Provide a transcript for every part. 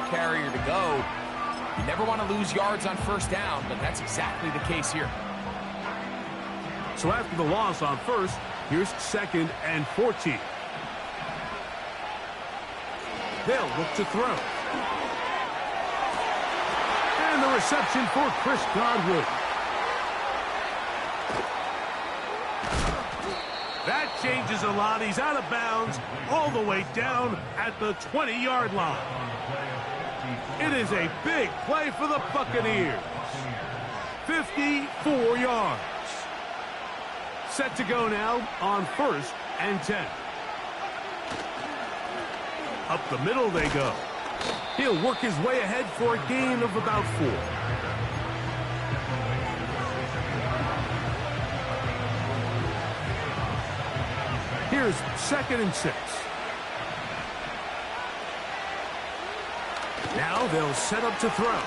carrier to go. You never want to lose yards on first down, but that's exactly the case here. So after the loss on first, here's 2nd and 14. They'll look to throw. And the reception for Chris Godwin. That changes a lot. He's out of bounds all the way down at the 20-yard line. It is a big play for the Buccaneers. 54 yards. Set to go now on 1st and 10. Up the middle they go. He'll work his way ahead for a gain of about 4. Here's 2nd and 6. Now they'll set up to throw.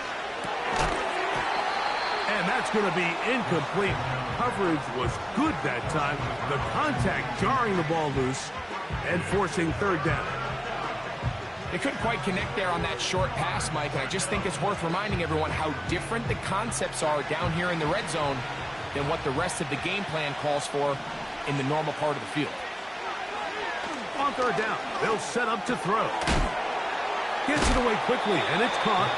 And that's going to be incomplete. Coverage was good that time. The contact jarring the ball loose and forcing 3rd down. They couldn't quite connect there on that short pass, Mike, and I just think it's worth reminding everyone how different the concepts are down here in the red zone than what the rest of the game plan calls for in the normal part of the field. On 3rd down, they'll set up to throw. Gets it away quickly, and it's caught.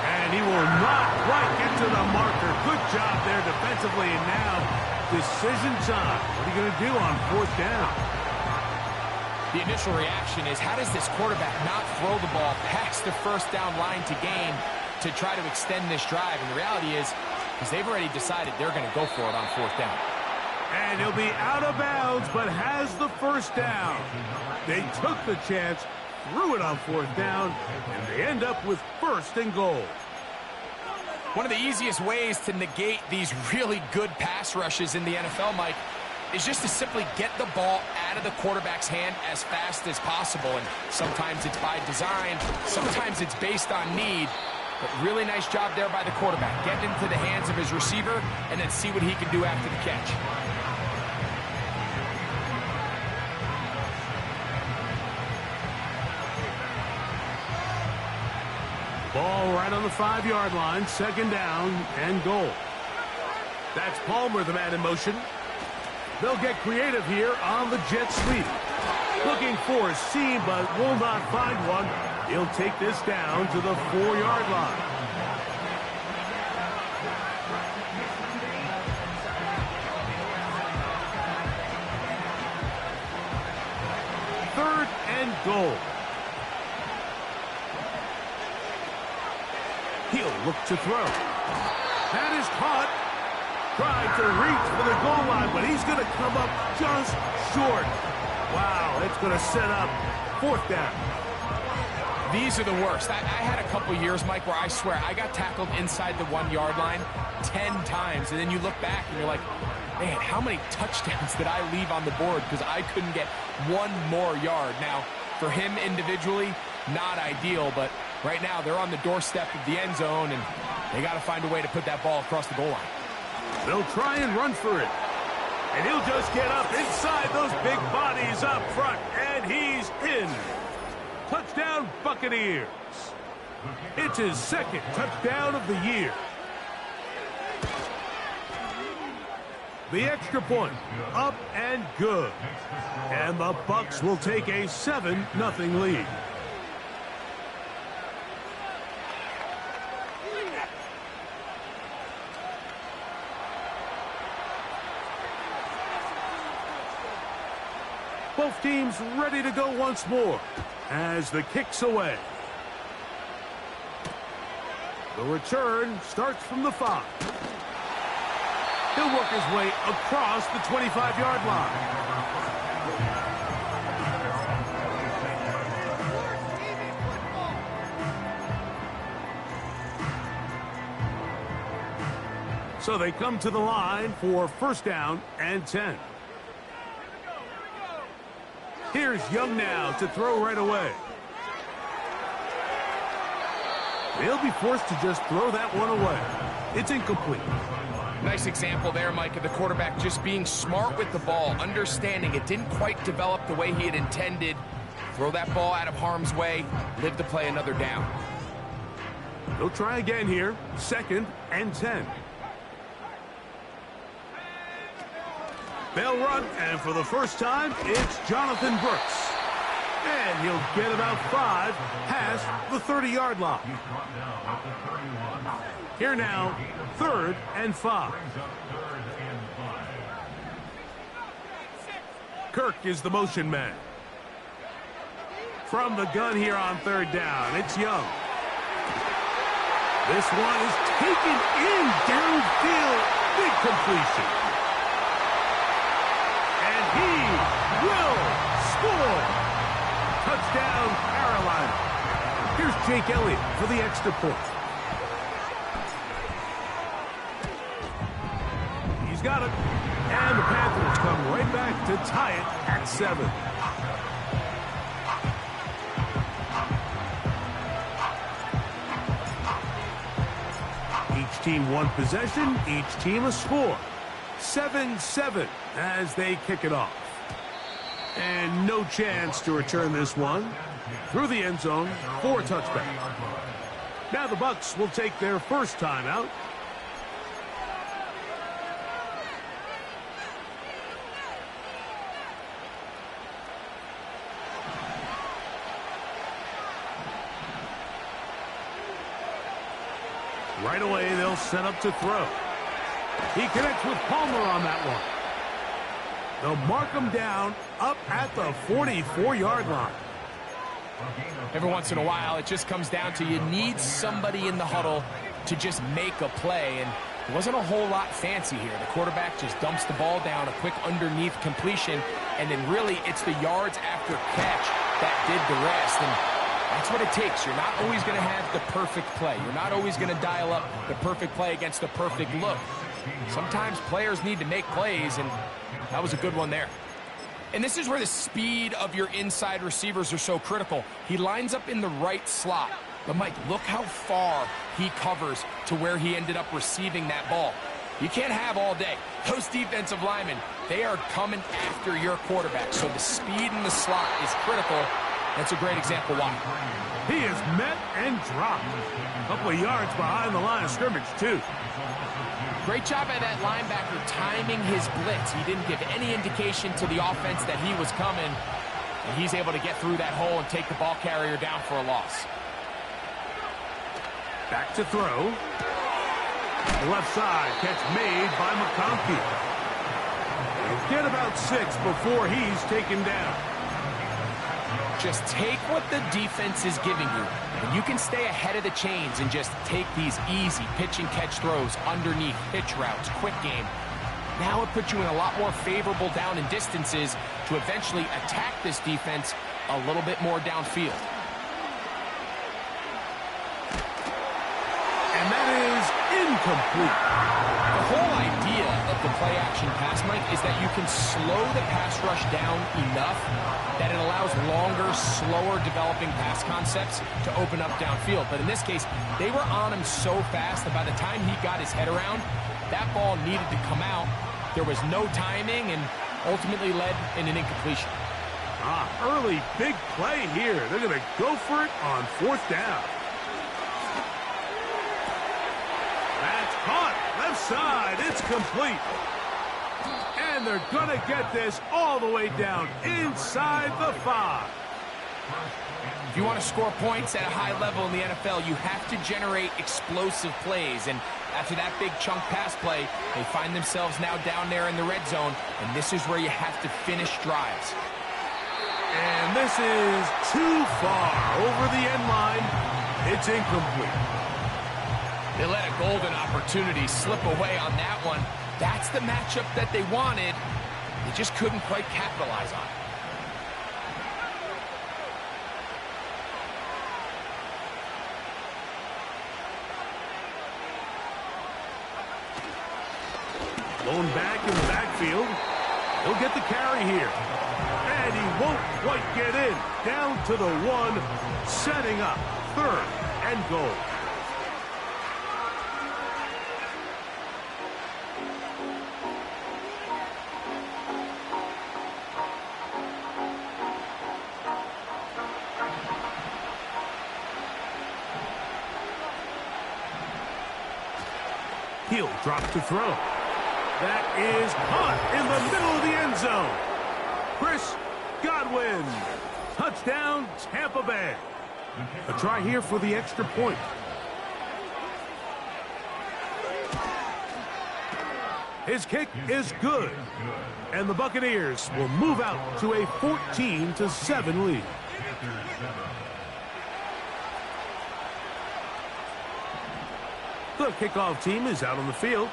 And he will not quite get to the marker. Good job there defensively, and now decision time. What are you going to do on 4th down? The initial reaction is, how does this quarterback not throw the ball past the first down line to gain to try to extend this drive? And the reality is they've already decided they're going to go for it on 4th down. And he'll be out of bounds, but has the first down. They took the chance, threw it on 4th down, and they end up with 1st and goal. One of the easiest ways to negate these really good pass rushes in the NFL, Mike, is just to simply get the ball out of the quarterback's hand as fast as possible. And sometimes it's by design, sometimes it's based on need. But really nice job there by the quarterback. Get into the hands of his receiver and then see what he can do after the catch. Ball right on the 5-yard line, 2nd down and goal. That's Palmer, the man in motion. They'll get creative here on the jet sweep. Looking for a seam, but will not find one. He'll take this down to the 4-yard line. Third and goal. He'll look to throw. That is caught. Tried to reach for the goal line, but he's going to come up just short. Wow, it's going to set up 4th down. These are the worst. I had a couple years, Mike, where I swear I got tackled inside the 1-yard line 10 times, and then you look back and you're like, man, how many touchdowns did I leave on the board because I couldn't get one more yard? Now, for him individually, not ideal, but right now they're on the doorstep of the end zone, and they got to find a way to put that ball across the goal line. They'll try and run for it. And he'll just get up inside those big bodies up front, and he's in. Touchdown, Buccaneers. It's his 2nd touchdown of the year. The extra point, up and good. And the Bucs will take a 7-0 lead. Both teams ready to go once more as the kick's away. The return starts from the 5. He'll work his way across the 25-yard line. So they come to the line for 1st down and 10. Here's Young now to throw right away. They'll be forced to just throw that one away. It's incomplete. Nice example there, Mike, of the quarterback just being smart with the ball, understanding it didn't quite develop the way he had intended. Throw that ball out of harm's way, live to play another down. They'll try again here. 2nd and 10. They'll run, and for the first time, it's Jonathan Brooks. And he'll get about 5 past the 30-yard line. Here now, 3rd and 5. Kirk is the motion man. From the gun here on 3rd down, it's Young. This one is taken in downfield. Big completion. And he will score. Touchdown, Carolina. Here's Jake Elliott for the extra point. He's got it. And the Panthers come right back to tie it at 7. Each team one possession, each team a score. 7-7 as they kick it off. And no chance to return this one. Through the end zone for a touchback. Now the Bucs will take their first timeout. Right away, they'll set up to throw. He connects with Palmer on that one. They'll mark him down up at the 44-yard line. Every once in a while, it just comes down to you need somebody in the huddle to just make a play. And it wasn't a whole lot fancy here. The quarterback just dumps the ball down, a quick underneath completion, and then really it's the yards after catch that did the rest. And that's what it takes. You're not always going to have the perfect play. You're not always going to dial up the perfect play against the perfect look. Sometimes players need to make plays, and that was a good one there. And this is where the speed of your inside receivers are so critical. He lines up in the right slot. But, Mike, look how far he covers to where he ended up receiving that ball. You can't have all day. Those defensive linemen, they are coming after your quarterback. So the speed in the slot is critical. That's a great example why. He is met and dropped. A couple of yards behind the line of scrimmage, too. Great job by that linebacker timing his blitz. He didn't give any indication to the offense that he was coming. And he's able to get through that hole and take the ball carrier down for a loss. Back to throw. The left side catch made by McConkey. He'll get about 6 before he's taken down. Just take what the defense is giving you. And you can stay ahead of the chains and just take these easy pitch and catch throws underneath, pitch routes, quick game. Now it puts you in a lot more favorable down and distances to eventually attack this defense a little bit more downfield. And that is incomplete. The whole idea of the play-action pass, Mike, is that you can slow the pass rush down enough that it allows longer, slower developing pass concepts to open up downfield. But in this case, they were on him so fast that by the time he got his head around, that ball needed to come out. There was no timing and ultimately led in an incompletion. Early big play here. They're going to go for it on 4th down. That's caught. Left side. It's complete. And they're going to get this all the way down inside the 5. If you want to score points at a high level in the NFL, you have to generate explosive plays. And after that big chunk pass play, they find themselves now down there in the red zone. And this is where you have to finish drives. And this is too far over the end line. It's incomplete. They let a golden opportunity slip away on that one. That's the matchup that they wanted. They just couldn't quite capitalize on it. Blown back in the backfield. He'll get the carry here. And he won't quite get in. Down to the 1, setting up 3rd and goal. He'll drop to throw. That is caught in the middle of the end zone. Chris Godwin. Touchdown, Tampa Bay. A try here for the extra point. His kick is good. And the Buccaneers will move out to a 14-7 lead. The kickoff team is out on the field.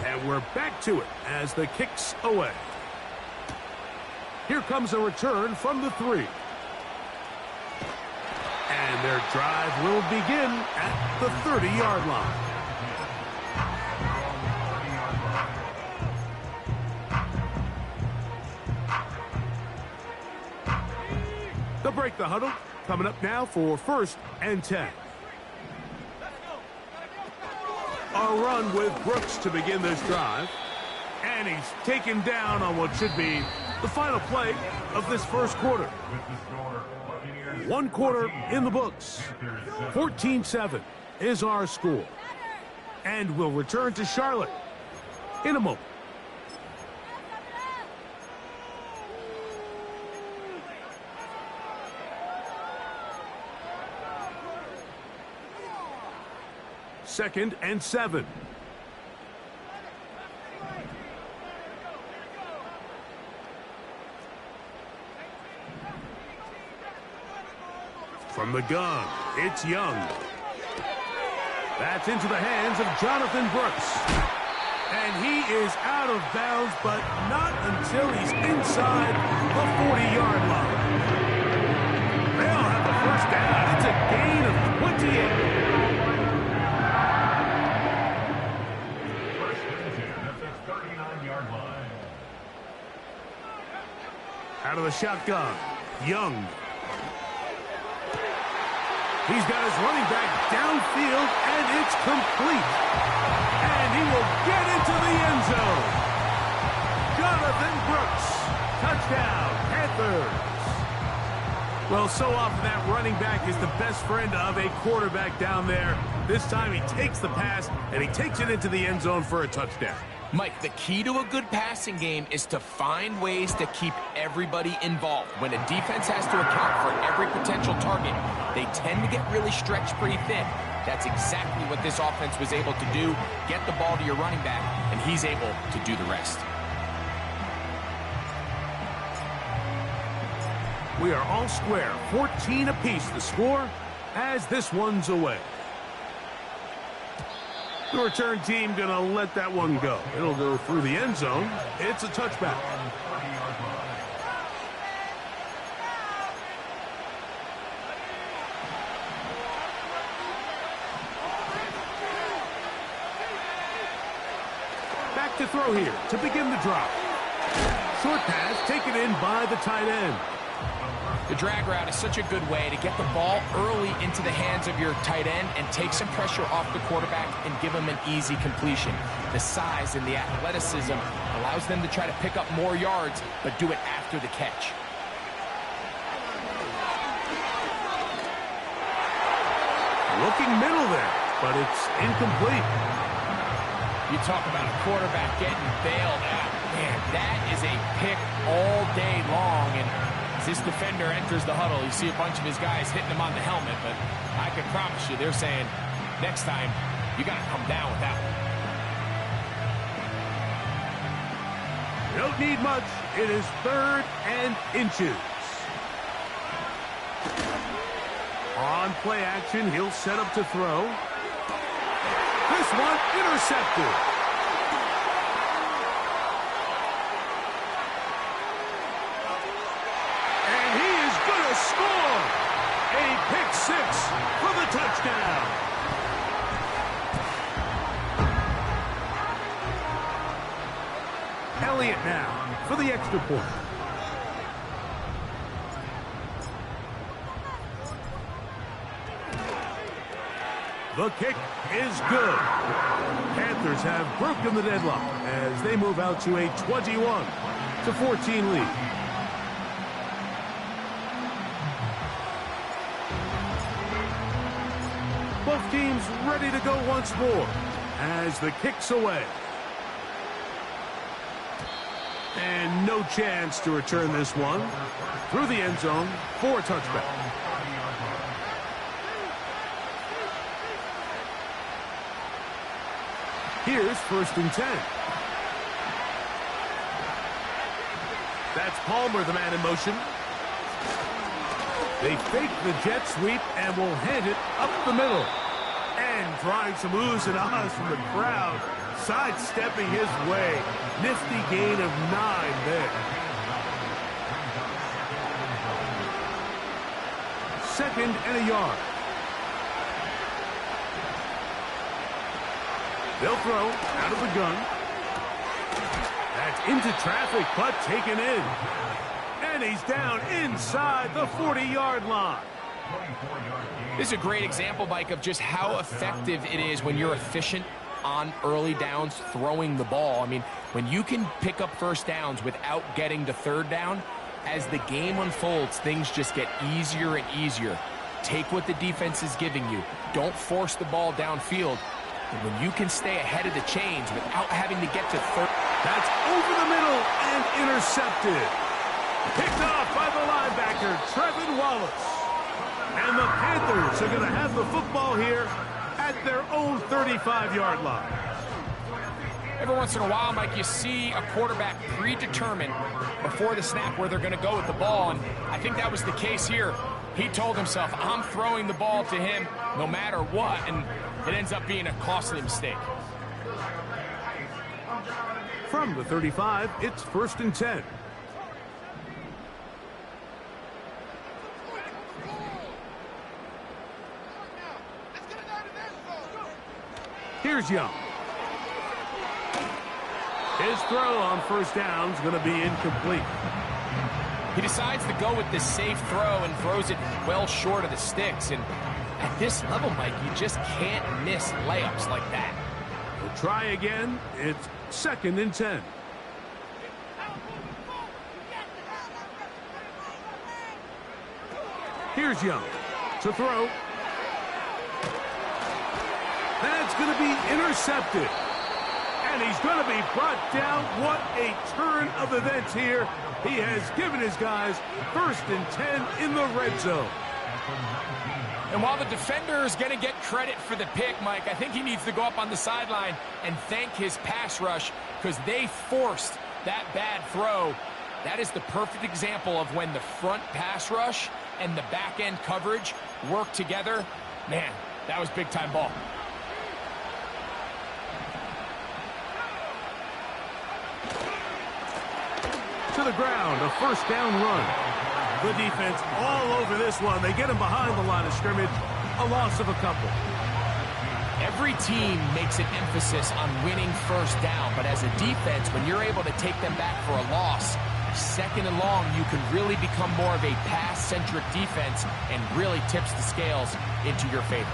And we're back to it as the kick's away. Here comes a return from the 3. And their drive will begin at the 30-yard line. They'll break the huddle. Coming up now for 1st and 10. A run with Brooks to begin this drive. And he's taken down on what should be the final play of this first quarter. 1 quarter in the books. 14-7 is our score. And we'll return to Charlotte in a moment. Second and 7. From the gun, it's Young. That's into the hands of Jonathan Brooks. And he is out of bounds, but not until he's inside the 40-yard line. They'll have the first down. It's a gain of 28. Out of the shotgun, Young. He's got his running back downfield, and it's complete. And he will get into the end zone. Jonathan Brooks, touchdown, Panthers. Well, so often that running back is the best friend of a quarterback down there. This time he takes the pass, and he takes it into the end zone for a touchdown. Mike, the key to a good passing game is to find ways to keep everybody involved. When a defense has to account for every potential target, they tend to get really stretched pretty thin. That's exactly what this offense was able to do. Get the ball to your running back, and he's able to do the rest. We are all square, 14 apiece the score as this one's away. The return team going to let that one go. It'll go through the end zone. It's a touchback. Back to throw here to begin the drive. Short pass taken in by the tight end. The drag route is such a good way to get the ball early into the hands of your tight end and take some pressure off the quarterback and give him an easy completion. The size and the athleticism allows them to try to pick up more yards, but do it after the catch. Looking middle there, but it's incomplete. You talk about a quarterback getting bailed out. Man, that is a pick all day long, and as this defender enters the huddle, you see a bunch of his guys hitting him on the helmet, but I can promise you they're saying, next time, you got to come down with that one. You don't need much. It is 3rd and inches. On play action, he'll set up to throw. This one intercepted. Score! A pick 6 for the touchdown. Elliott now for the extra point. The kick is good. Panthers have broken the deadlock as they move out to a 21-14 lead. Both teams ready to go once more. as the kick's away. And no chance to return this one. Through the end zone for a touchback. Here's 1st and 10. That's Palmer, the man in motion. They fake the jet sweep and will hand it up the middle. And drawing some oohs and ahs from the crowd, sidestepping his way. Nifty gain of 9 there. 2nd and a yard. They'll throw out of the gun. That's into traffic, but taken in. And he's down inside the 40-yard line. This is a great example, Mike, of just how effective it is when you're efficient on early downs throwing the ball. I mean, when you can pick up 1st downs without getting to 3rd down, as the game unfolds, things just get easier and easier. Take what the defense is giving you. Don't force the ball downfield. And when you can stay ahead of the chains without having to get to 3rd. That's over the middle and intercepted. Picked off by the linebacker, Trevin Wallace. And the Panthers are going to have the football here at their own 35-yard line. Every once in a while, Mike, you see a quarterback predetermine before the snap where they're going to go with the ball, and I think that was the case here. He told himself, I'm throwing the ball to him no matter what, and it ends up being a costly mistake. From the 35, it's 1st and 10. Here's Young. His throw on 1st down is going to be incomplete. He decides to go with this safe throw and throws it well short of the sticks. And at this level, Mike, you just can't miss layups like that. We'll try again. It's 2nd and 10. Here's Young to throw. That's going to be intercepted. And he's going to be brought down. What a turn of events here. He has given his guys 1st and 10 in the red zone. And while the defender is going to get credit for the pick, Mike, I think he needs to go up on the sideline and thank his pass rush because they forced that bad throw. That is the perfect example of when the front pass rush and the back end coverage work together. Man, that was big-time ball. To the ground, a 1st down run. The defense all over this one. They get him behind the line of scrimmage. A loss of a couple. Every team makes an emphasis on winning 1st down, but as a defense, when you're able to take them back for a loss, 2nd and long, you can really become more of a pass-centric defense and really tips the scales into your favor.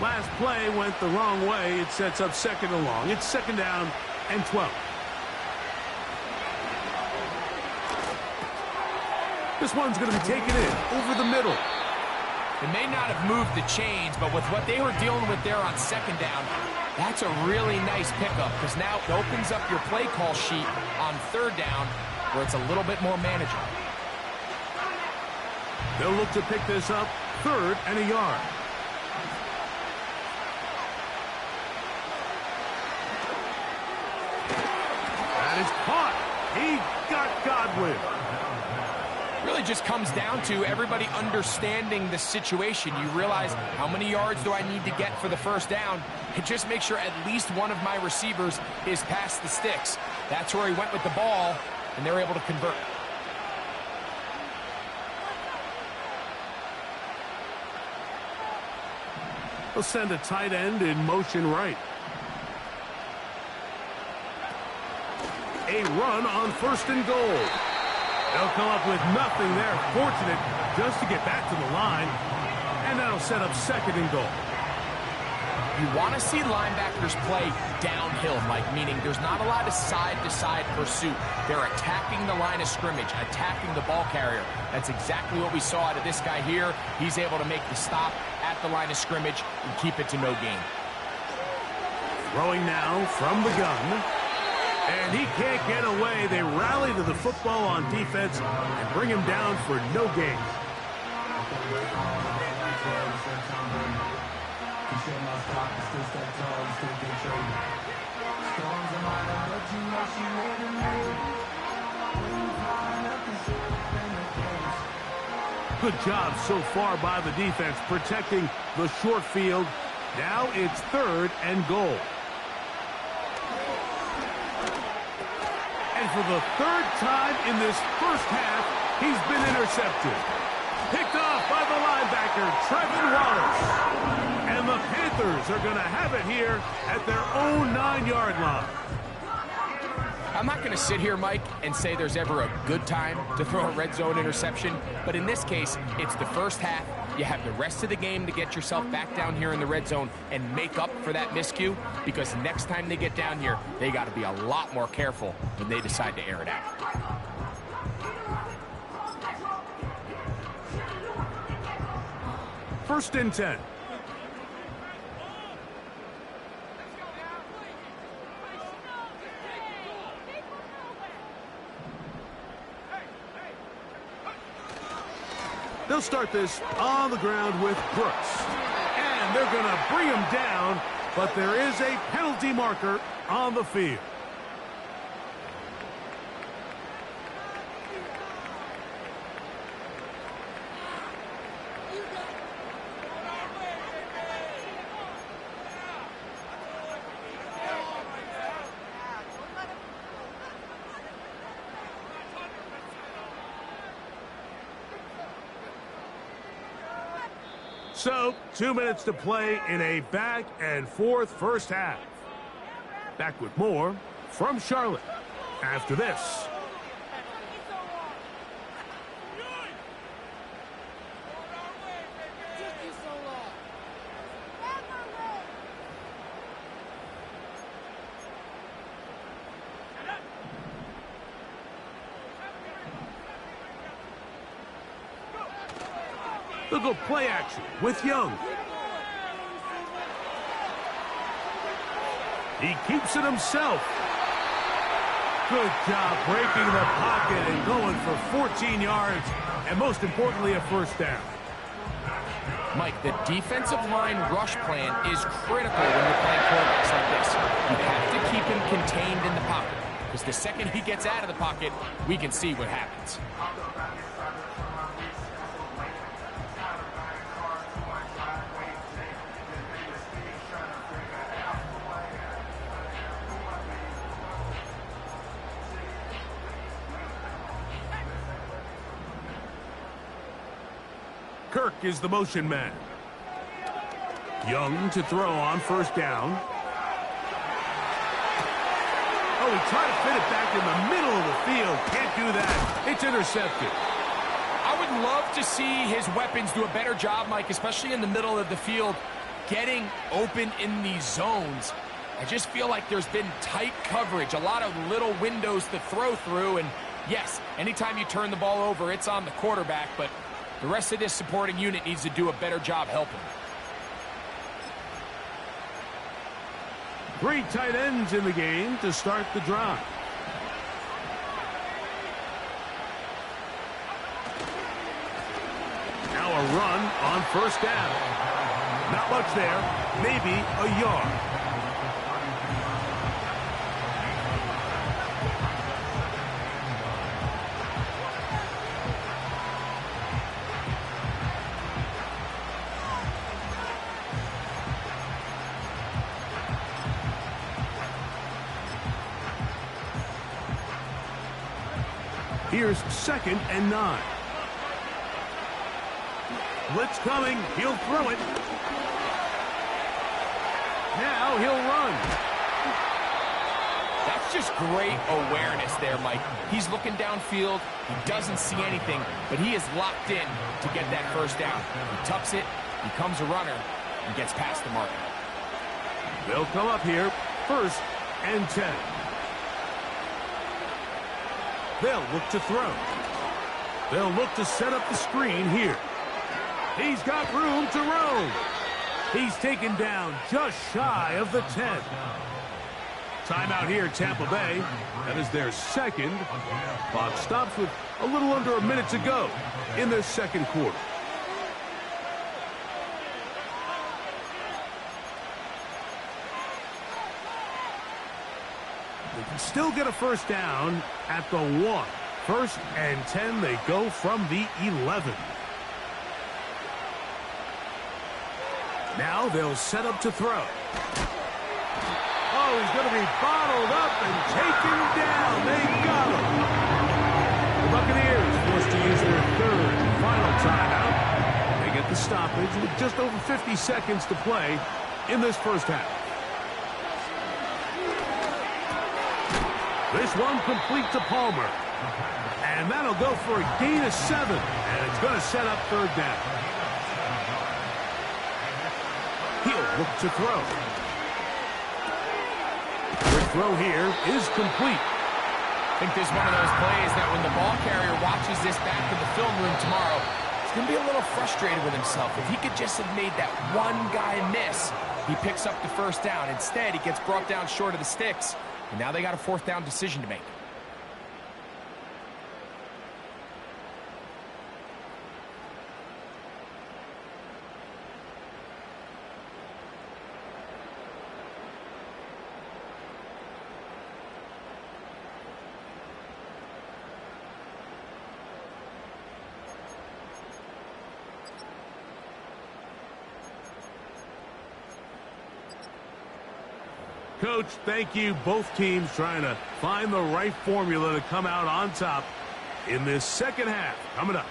Last play went the wrong way. It sets up 2nd and long. It's 2nd down and 12. This one's going to be taken in over the middle. They may not have moved the chains, but with what they were dealing with there on 2nd down, that's a really nice pickup because now it opens up your play call sheet on 3rd down where it's a little bit more manageable. They'll look to pick this up 3rd and a yard. That is caught. He got Godwin. Really just comes down to everybody understanding the situation. You realize how many yards do I need to get for the 1st down, and just make sure at least one of my receivers is past the sticks. That's where he went with the ball, and they're able to convert. They'll send a tight end in motion right. A run on 1st and goal. They'll come up with nothing there. Fortunate just to get back to the line. And that'll set up 2nd and goal. You want to see linebackers play downhill, Mike, meaning there's not a lot of side-to-side pursuit. They're attacking the line of scrimmage, attacking the ball carrier. That's exactly what we saw out of this guy here. He's able to make the stop at the line of scrimmage and keep it to no gain. Throwing now from the gun. And he can't get away. They rally to the football on defense and bring him down for no gain. Good job so far by the defense protecting the short field. Now it's 3rd and goal. And for the 3rd time in this first half, he's been intercepted. Picked off by the linebacker, Trevin Wallace. And the Panthers are going to have it here at their own 9-yard line. I'm not going to sit here, Mike, and say there's ever a good time to throw a red zone interception, but in this case, it's the first half. You have the rest of the game to get yourself back down here in the red zone and make up for that miscue, because next time they get down here, they got to be a lot more careful when they decide to air it out. First and 10. They'll start this on the ground with Brooks. And they're going to bring him down, but there is a penalty marker on the field. So, 2 minutes to play in a back-and-forth first half. Back with more from Charlotte after this. They'll go play action with Young. He keeps it himself. Good job breaking the pocket and going for 14 yards, and most importantly, a first down. Mike, the defensive line rush plan is critical when you're playing quarterbacks like this. You have to keep him contained in the pocket, because the second he gets out of the pocket, we can see what happens. Kirk is the motion man. Young to throw on first down. Oh, he tried to fit it back in the middle of the field. Can't do that. It's intercepted. I would love to see his weapons do a better job, Mike, especially in the middle of the field, getting open in these zones. I just feel like there's been tight coverage, a lot of little windows to throw through, and yes, anytime you turn the ball over, it's on the quarterback, but the rest of this supporting unit needs to do a better job helping. 3 tight ends in the game to start the drive. Now a run on first down. Not much there, maybe a yard. Here's 2nd and 9. Blitz coming. He'll throw it. Now he'll run. That's just great awareness there, Mike. He's looking downfield. He doesn't see anything, but he is locked in to get that first down. He tucks it, becomes a runner, and gets past the marker. They'll come up here. 1st and 10. They'll look to throw. They'll look to set up the screen here. He's got room to roam. He's taken down just shy of the 10. Timeout here, Tampa Bay. That is their second. Clock stops with a little under a minute to go in the second quarter. They can still get a first down at the 1. First and 10, they go from the 11. Now they'll set up to throw. Oh, he's going to be bottled up and taken down. They got him. The Buccaneers forced to use their third and final timeout. They get the stoppage with just over 50 seconds to play in this first half. This one complete to Palmer. And that'll go for a gain of 7. And it's going to set up third down. He'll look to throw. The throw here is complete. I think this is one of those plays that when the ball carrier watches this back in the film room tomorrow, he's going to be a little frustrated with himself. If he could just have made that one guy miss, he picks up the first down. Instead, he gets brought down short of the sticks. And now they got a fourth down decision to make. Coach, thank you. Both teams trying to find the right formula to come out on top in this second half. Coming up.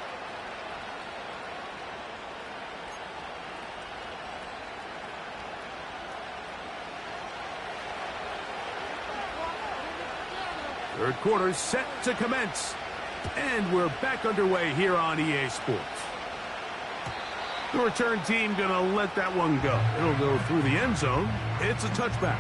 Third quarter set to commence. And we're back underway here on EA Sports. The return team going to let that one go. It'll go through the end zone. It's a touchback.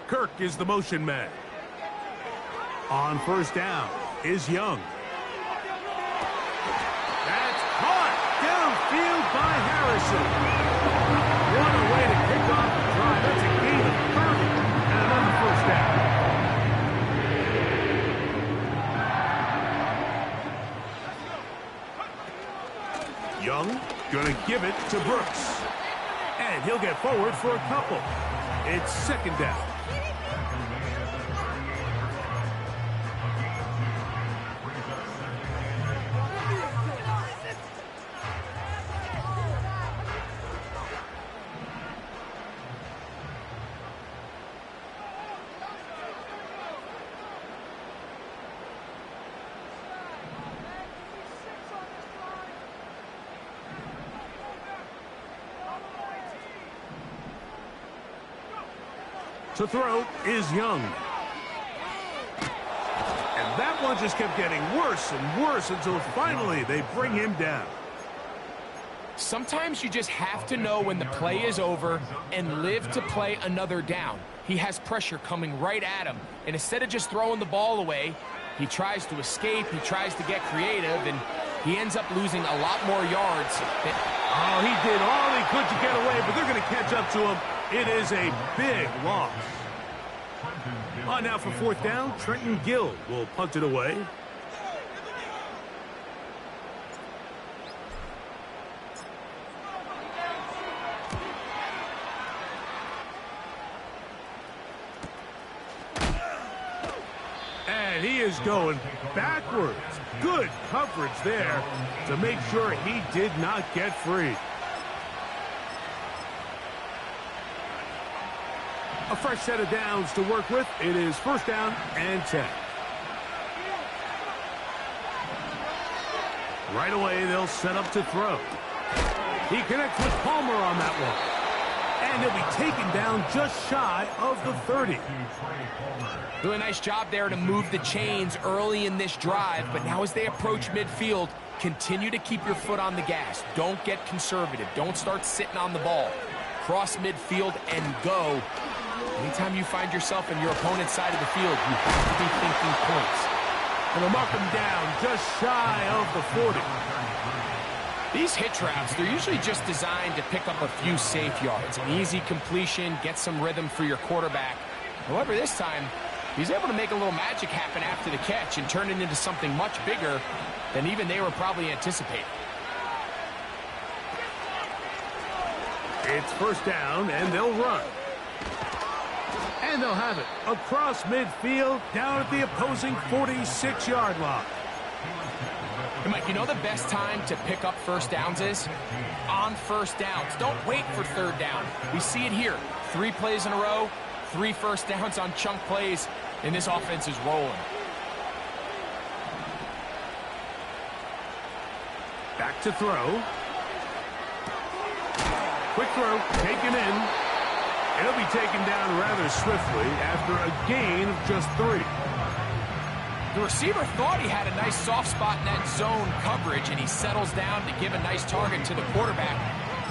Kirk is the motion man. On first down is Young. That's caught downfield by Harrison. What a way to kick off the drive. That's a gain of 30 and another first down. Young gonna give it to Brooks. And he'll get forward for a couple. It's second down. To throw is Young. And that one just kept getting worse and worse until finally they bring him down. Sometimes you just have to know when the play is over and live to play another down. He has pressure coming right at him. And instead of just throwing the ball away, he tries to escape, he tries to get creative, and he ends up losing a lot more yards. Oh, he did all he could to get away, but they're going to catch up to him. It is a big loss. Now for fourth down, Trenton Gill will punt it away. And he is going backwards. Good coverage there to make sure he did not get free. A fresh set of downs to work with. It is first down and 10. Right away, they'll set up to throw. He connects with Palmer on that one. And he'll be taken down just shy of the 30. Really nice job there to move the chains early in this drive, but now as they approach midfield, Continue to keep your foot on the gas. Don't get conservative. Don't start sitting on the ball. Cross midfield and go. Anytime you find yourself in your opponent's side of the field, you have to be thinking points. And they'll mark him down just shy of the 40. These hitch routes, they're usually just designed to pick up a few safe yards. An easy completion, get some rhythm for your quarterback. However, this time, he's able to make a little magic happen after the catch and turn it into something much bigger than even they were probably anticipating. It's first down, and they'll run. And they'll have it across midfield, down at the opposing 46-yard line. Hey, Mike, you know the best time to pick up first downs is? On first downs. Don't wait for third down. We see it here. 3 plays in a row, 3 first downs on chunk plays, and this offense is rolling. Back to throw. Quick throw, taken in. It'll be taken down rather swiftly after a gain of just 3. The receiver thought he had a nice soft spot in that zone coverage, and he settles down to give a nice target to the quarterback.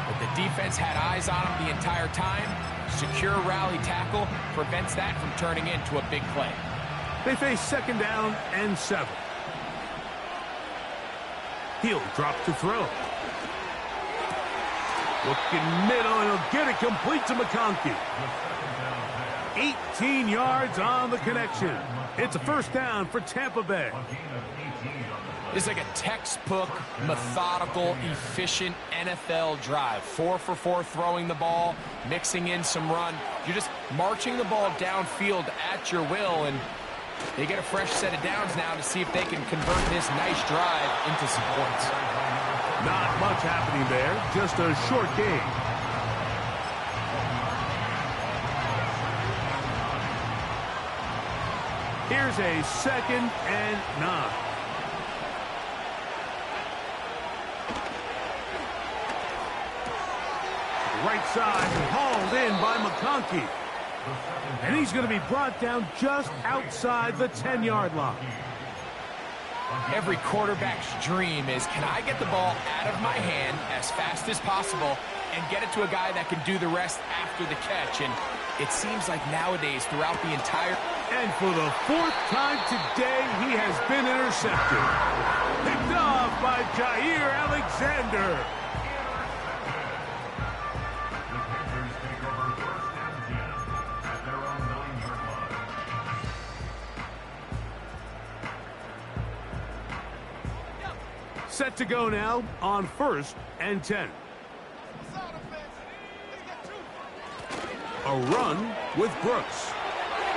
But the defense had eyes on him the entire time. Secure rally tackle prevents that from turning into a big play. They face second down and 7. He'll drop to throw. Looking middle, and he'll get it complete to McConkey. 18 yards on the connection. It's a first down for Tampa Bay. It's like a textbook, methodical, efficient NFL drive. 4 for 4 throwing the ball, mixing in some run. You're just marching the ball downfield at your will, and they get a fresh set of downs now to see if they can convert this nice drive into some points. Not much happening there, just a short game. Here's a 2nd and 9. Right side, hauled in by McConkey. And he's going to be brought down just outside the 10-yard line. Every quarterback's dream is, can I get the ball out of my hand as fast as possible and get it to a guy that can do the rest after the catch? And it seems like nowadays throughout the entire... And for the 4th time today, he has been intercepted. Picked off by Jair Alexander. Set to go now on 1st and 10. A run with Brooks.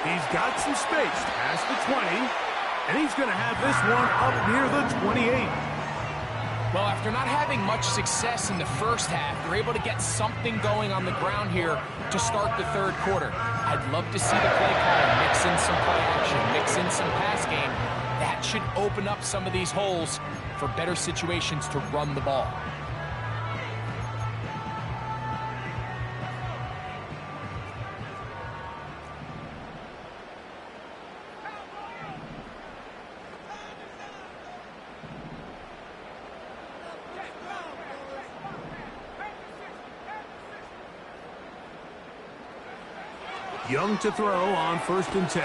He's got some space past the 20, and he's going to have this one up near the 28. Well, after not having much success in the first half, they're able to get something going on the ground here to start the 3rd quarter. I'd love to see the play caller mix in some play action, mix in some pass game. That should open up some of these holes for better situations to run the ball. Young to throw on 1st and 10.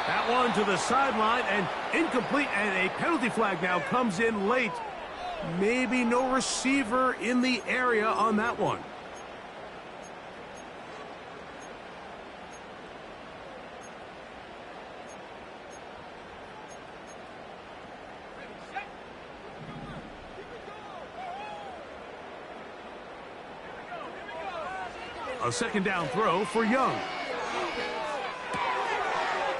That one to the sideline and incomplete, and a penalty flag now comes in late. Maybe no receiver in the area on that one. A 2nd down throw for Young.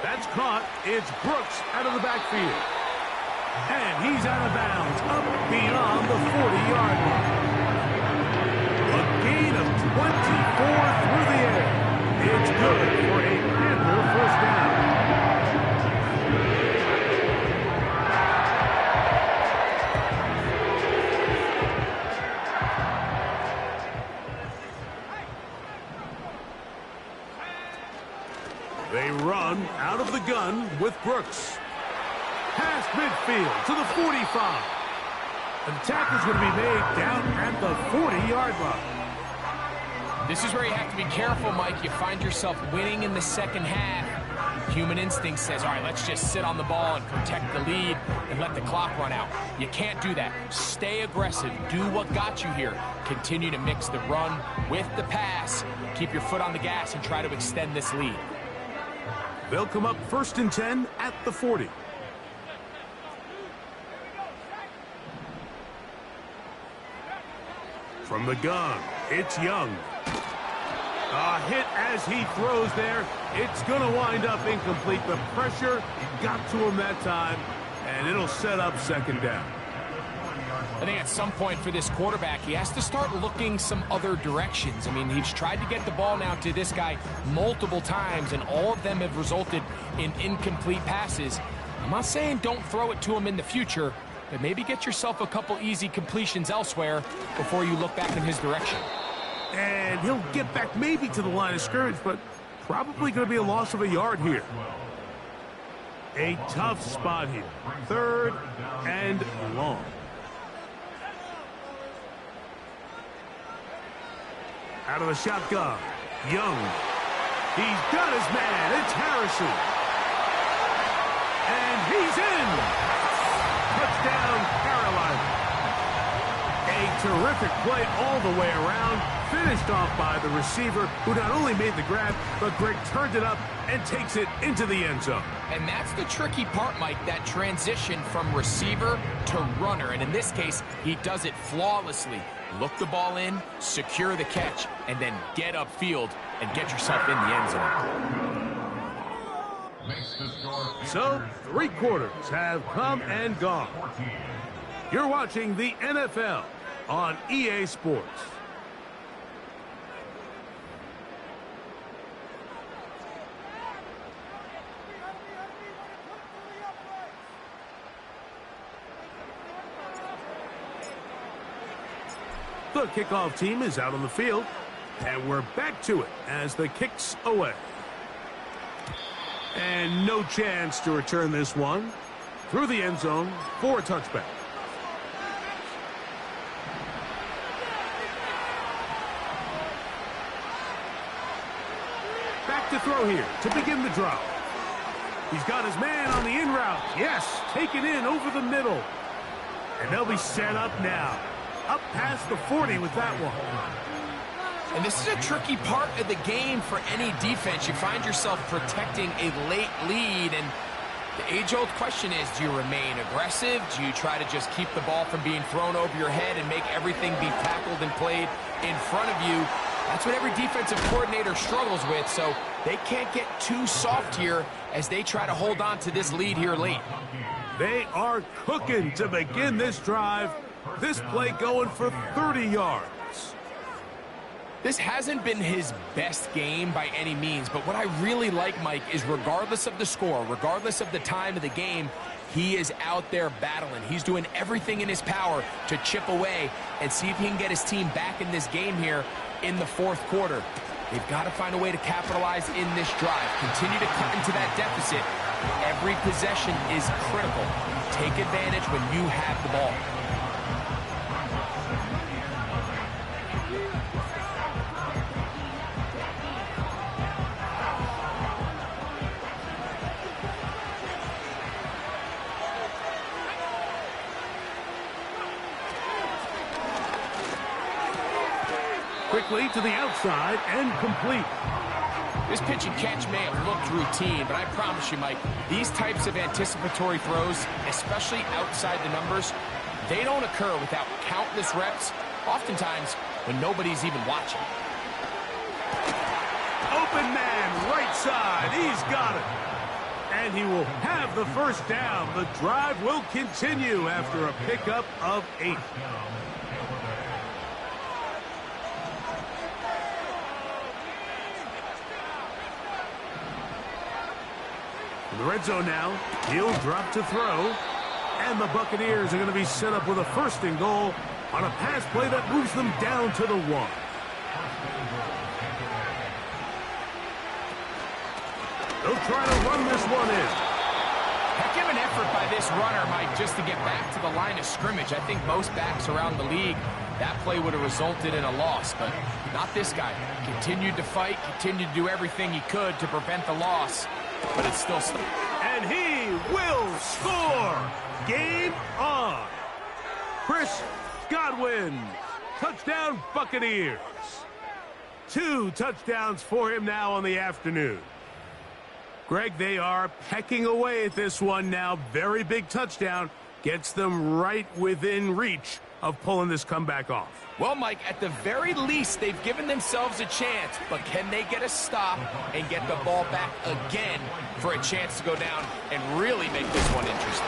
That's caught. It's Brooks out of the backfield. And he's out of bounds, up beyond the 40-yard line. A gain of 24 through the air. It's good for a Panther first down. They run out of the gun with Brooks. Past midfield to the 45. And the tackle's going to be made down at the 40-yard line. This is where you have to be careful, Mike. You find yourself winning in the second half. Human instinct says, all right, let's just sit on the ball and protect the lead and let the clock run out. You can't do that. Stay aggressive. Do what got you here. Continue to mix the run with the pass. Keep your foot on the gas and try to extend this lead. They'll come up 1st and 10 at the 40. From the gun, it's Young. A hit as he throws there. It's going to wind up incomplete. The pressure got to him that time, and it'll set up 2nd down. I think at some point for this quarterback, he has to start looking some other directions. I mean, he's tried to get the ball now to this guy multiple times, and all of them have resulted in incomplete passes. I'm not saying don't throw it to him in the future, but maybe get yourself a couple easy completions elsewhere before you look back in his direction. And he'll get back maybe to the line of scrimmage, but probably going to be a loss of a yard here. A tough spot here. 3rd and long. Out of the shotgun, Young. He's got his man. It's Harrison. And he's in. Touchdown, Carolina. A terrific play all the way around. Finished off by the receiver, who not only made the grab, but Greg turned it up and takes it into the end zone. And that's the tricky part, Mike, that transition from receiver to runner. And in this case, he does it flawlessly. Look the ball in, secure the catch, and then get upfield and get yourself in the end zone. So, 3 quarters have come and gone. You're watching the NFL on EA Sports. The kickoff team is out on the field, and we're back to it as the kick's away. And no chance to return this one through the end zone for a touchback. Back to throw here to begin the drive. He's got his man on the in route. Yes, taken in over the middle. And they'll be set up now. Up past the 40 with that one. And this is a tricky part of the game for any defense. You find yourself protecting a late lead, and the age-old question is, do you remain aggressive? Do you try to just keep the ball from being thrown over your head and make everything be tackled and played in front of you? That's what every defensive coordinator struggles with, so they can't get too soft here as they try to hold on to this lead here late. They are cooking to begin this drive. This play going for 30 yards. This hasn't been his best game by any means, but what I really like, Mike, is regardless of the score, regardless of the time of the game, he is out there battling. He's doing everything in his power to chip away and see if he can get his team back in this game here in the 4th quarter. They've got to find a way to capitalize in this drive. Continue to cut into that deficit. Every possession is critical. Take advantage when you have the ball. Quickly to the outside and complete. This pitch and catch may have looked routine, but I promise you, Mike, these types of anticipatory throws, especially outside the numbers, they don't occur without countless reps, oftentimes when nobody's even watching. Open man, right side. He's got it. And he will have the 1st down. The drive will continue after a pickup of 8. In the red zone now, he'll drop to throw. And the Buccaneers are going to be set up with a 1st and goal on a pass play that moves them down to the 1. They'll try to run this one in. Heck of an effort by this runner, Mike, just to get back to the line of scrimmage. I think most backs around the league, that play would have resulted in a loss, but not this guy. Continued to fight, continued to do everything he could to prevent the loss, but it's still... And he will score! Game on! Chris Godwin, touchdown Buccaneers. 2 touchdowns for him now on the afternoon. Greg, they are pecking away at this one now. Very big touchdown. Gets them right within reach of pulling this comeback off. Well, Mike, at the very least, they've given themselves a chance, but can they get a stop and get the ball back again for a chance to go down and really make this one interesting?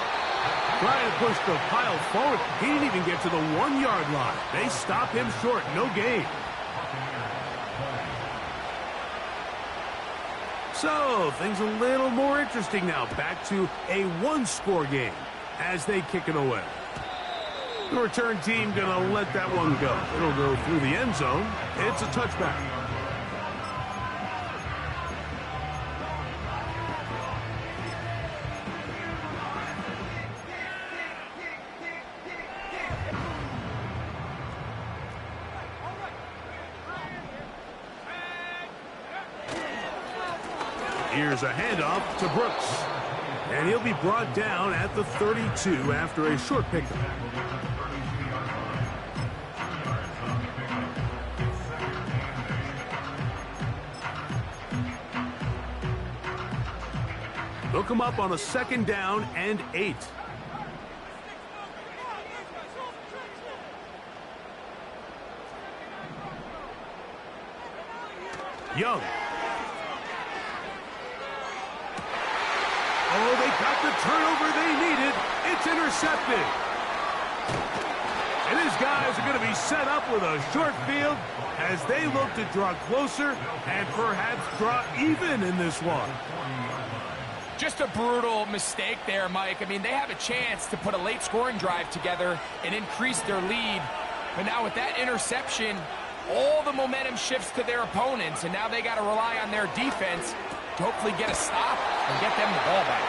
Trying to push the pile forward. He didn't even get to the 1-yard line. They stop him short. No gain. So, things a little more interesting now. Back to a 1-score game as they kick it away. The return team going to let that one go. It'll go through the end zone. It's a touchback. Here's a handoff to Brooks. And he'll be brought down at the 32 after a short pickup. They'll come up on a 2nd down and 8. Young. Oh, they got the turnover they needed. It's intercepted. And his guys are going to be set up with a short field as they look to draw closer and perhaps draw even in this one. Just a brutal mistake there, Mike. I mean, they have a chance to put a late scoring drive together and increase their lead. But now with that interception, all the momentum shifts to their opponents, and now they got to rely on their defense to hopefully get a stop and get them the ball back.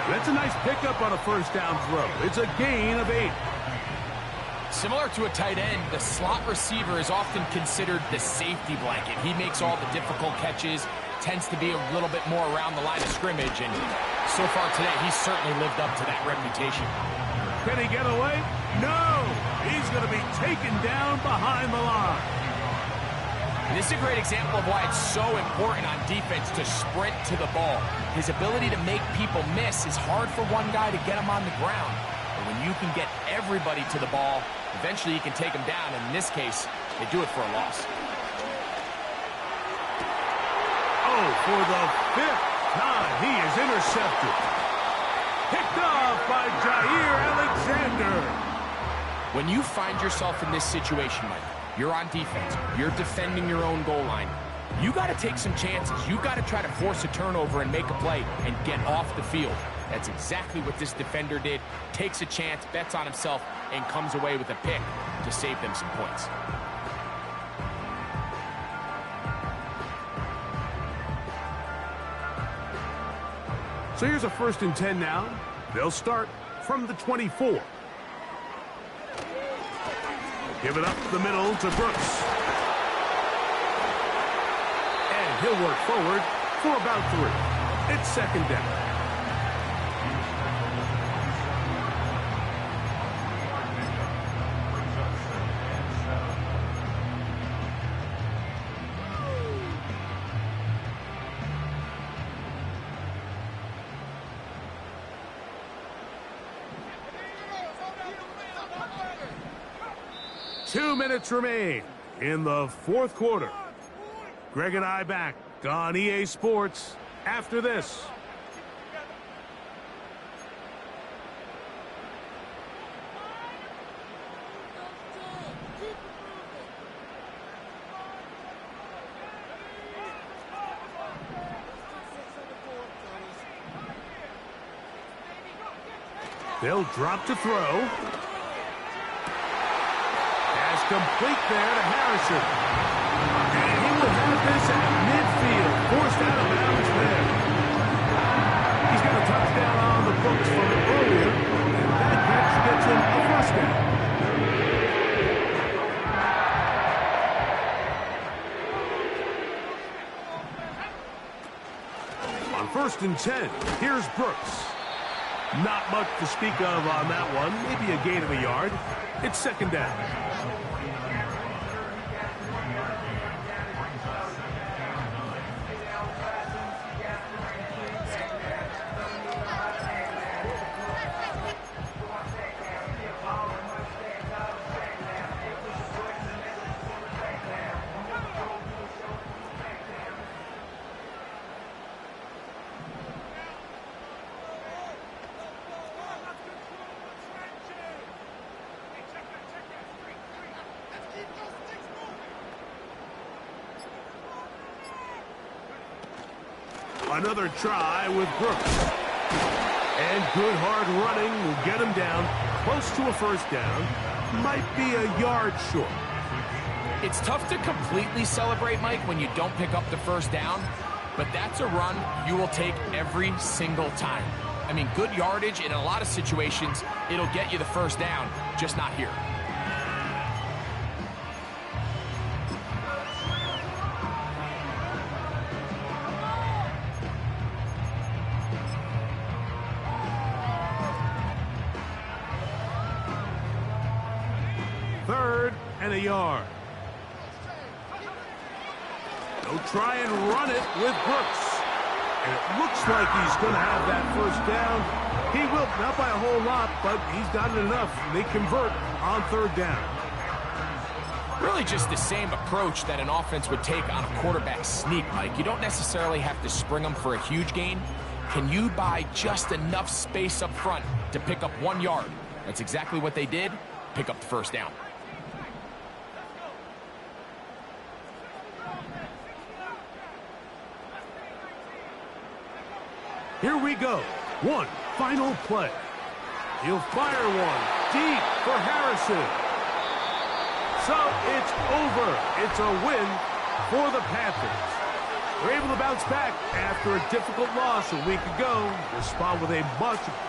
That's a nice pickup on a 1st down throw. It's a gain of 8. Similar to a tight end, the slot receiver is often considered the safety blanket. He makes all the difficult catches, tends to be a little bit more around the line of scrimmage, and so far today, he's certainly lived up to that reputation. Can he get away? No! He's going to be taken down behind the line. And this is a great example of why it's so important on defense to sprint to the ball. His ability to make people miss is hard for one guy to get him on the ground. But when you can get everybody to the ball, eventually you can take him down, and in this case, they do it for a loss. Oh, for the 5th time, he is intercepted. Picked off by Jair Alexander. When you find yourself in this situation, Mike, you're on defense, you're defending your own goal line, you got to take some chances. You got to try to force a turnover and make a play and get off the field. That's exactly what this defender did. Takes a chance, bets on himself, and comes away with a pick to save them some points. So here's a 1st and 10 now. They'll start from the 24. Give it up the middle to Brooks. And he'll work forward for about 3. It's 2nd down. Two minutes remain in the 4th quarter. Greg and I back on EA Sports after this. They'll drop to throw. Complete there to Harrison. And he will have this at midfield. Forced out of bounds there. He's got a touchdown on the Brooks from earlier, and that catch gets him a first down. On 1st and 10, here's Brooks. Not much to speak of on that one. Maybe a gain of a yard. It's 2nd down. Another try with Brooks. And good hard running will get him down close to a first down. Might be a yard short. It's tough to completely celebrate, Mike, when you don't pick up the first down, but that's a run you will take every single time. I mean, good yardage, and in a lot of situations, it'll get you the first down, just not here. Third and a yard. They'll try and run it with Brooks. And it looks like he's going to have that first down. He will, not by a whole lot, but he's got it enough. They convert on 3rd down. Really just the same approach that an offense would take on a quarterback sneak, Mike. You don't necessarily have to spring them for a huge gain. Can you buy just enough space up front to pick up 1 yard? That's exactly what they did. Pick up the first down. Here we go. One final play. He'll fire one deep for Harrison. So it's over. It's a win for the Panthers. They're able to bounce back after a difficult loss a week ago. Respond with a much better